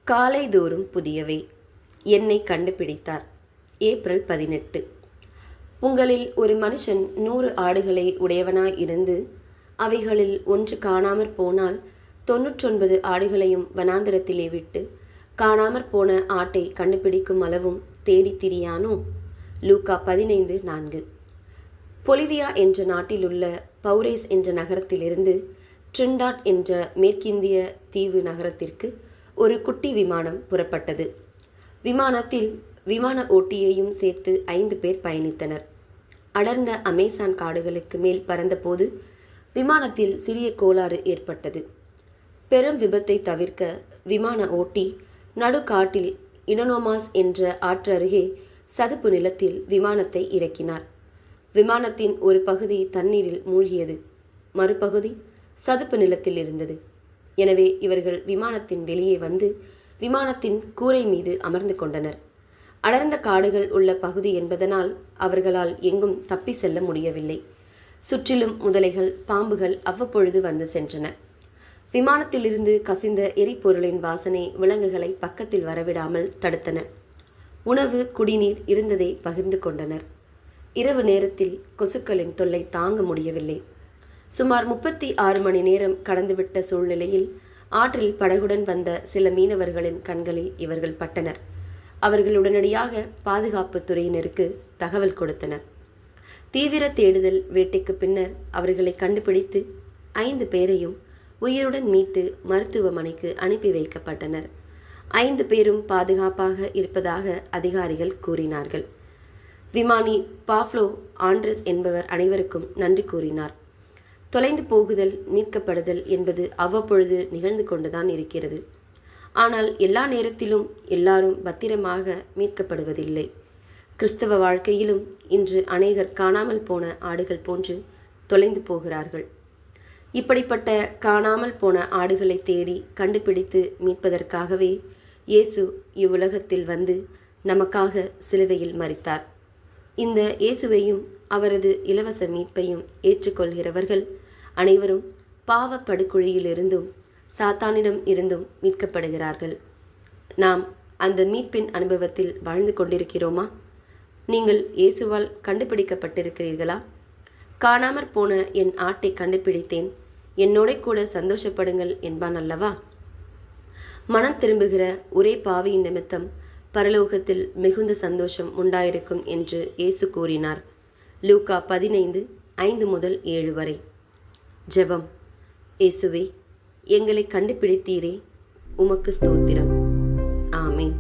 காலைதோறும் புதியவை. என்னை கண்டுபிடித்தார். ஏப்ரல் 18. உங்களில் ஒரு மனுஷன் 100 ஆடுகளை உடையவனாய் இருந்து அவைகளில் ஒன்று காணாமற் போனால் 99 ஆடுகளையும் வனாந்திரத்திலே விட்டு காணாமற் போன ஆட்டை கண்டுபிடிக்கும் அளவும் தேடித் திரியானோ? லூக்கா 15:4. பொலிவியா என்ற நாட்டிலுள்ள பௌரேஸ் என்ற நகரத்திலிருந்து ட்ரின்டாட் என்ற மேற்கிந்திய தீவு நகரத்திற்கு ஒரு குட்டி விமானம் புறப்பட்டது. விமானத்தில் விமான ஓட்டியையும் சேர்த்து 5 பேர் பயணித்தனர். அடர்ந்த அமேசான் காடுகளுக்கு மேல் பறந்தபோது விமானத்தில் சிறிய கோளாறு ஏற்பட்டது. பெரும் விபத்தை தவிர்க்க விமான ஓட்டி நடுக்காட்டில் இடனோமாஸ் என்ற ஆற்று அருகே சதுப்பு நிலத்தில் விமானத்தை இறக்கினார். விமானத்தின் ஒரு பகுதி தண்ணீரில் மூழ்கியது, மறுபகுதி சதுப்பு நிலத்தில் இருந்தது. எனவே இவர்கள் விமானத்தின் வெளியே வந்து விமானத்தின் கூரை மீது அமர்ந்து கொண்டனர். அடர்ந்த காடுகள் உள்ள பகுதி என்பதனால் அவர்களால் எங்கும் தப்பி செல்ல முடியவில்லை. சுற்றிலும் முதலைகள், பாம்புகள் அவ்வப்பொழுது வந்து சென்றன. விமானத்திலிருந்து கசிந்த எரிபொருளின் வாசனை விலங்குகளை பக்கத்தில் வரவிடாமல் தடுத்தன. உணவு, குடிநீர் இருந்ததை பகிர்ந்து கொண்டனர். இரவு நேரத்தில் கொசுக்களின் தொல்லை தாங்க முடியவில்லை. சுமார் 36 மணி நேரம் கடந்துவிட்ட சூழ்நிலையில் ஆற்றில் படகுடன் வந்த சில மீனவர்களின் கண்களில் இவர்கள் பட்டனர். அவர்கள் உடனடியாக பாதுகாப்பு துறையினருக்கு தகவல் கொடுத்தனர். தீவிர தேடுதல் வேட்டைக்கு பின்னர் அவர்களை கண்டுபிடித்து 5 பேரையும் உயிருடன் மீட்டு மருத்துவமனைக்கு அனுப்பி வைக்கப்பட்டனர். 5 பேரும் பாதுகாப்பாக இருப்பதாக அதிகாரிகள் கூறினார்கள். விமானி பாவ்லோ ஆண்ட்ரஸ் என்பவர் அனைவருக்கும் நன்றி கூறினார். தொலைந்து போகுதல், மீட்கப்படுதல் என்பது அவ்வப்பொழுது நிகழ்ந்து கொண்டுதான் இருக்கிறது. ஆனால் எல்லா நேரத்திலும் எல்லாரும் பத்திரமாக மீட்கப்படுவதில்லை. கிறிஸ்தவ வாழ்க்கையிலும் இன்று அநேகர் காணாமல் போன ஆடுகள் போன்று தொலைந்து போகிறார்கள். இப்படிப்பட்ட காணாமல் போன ஆடுகளை தேடி கண்டுபிடித்து மீட்பதற்காகவே இயேசு இவ்வுலகத்தில் வந்து நமக்காக சிலுவையில் மரித்தார். இந்த இயேசுவையும் அவரது இலவச மீட்பையும் ஏற்றுக்கொள்கிறவர்கள் அனைவரும் பாவ படுகுழியிலிருந்தும் சாத்தானிடம் இருந்தும் மீட்கப்படுகிறார்கள். நாம் அந்த மீட்பின் அனுபவத்தில் வாழ்ந்து கொண்டிருக்கிறோமா? நீங்கள் இயேசுவால் கண்டுபிடிக்கப்பட்டிருக்கிறீர்களா? காணாமற் போன என் ஆட்டை கண்டுபிடித்தேன், என்னோட கூட சந்தோஷப்படுங்கள் என்பான் அல்லவா? மனம் திரும்புகிற ஒரே பாவியின் நிமித்தம் பரலோகத்தில் மிகுந்த சந்தோஷம் உண்டாயிருக்கும் என்று இயேசு கூறினார். லூக்கா 15:5-7 வரை. ஜெபம். இயேசுவே, எங்களை கண்டுபிடித்தீரே, உமக்கு ஸ்தோத்திரம். ஆமேன்.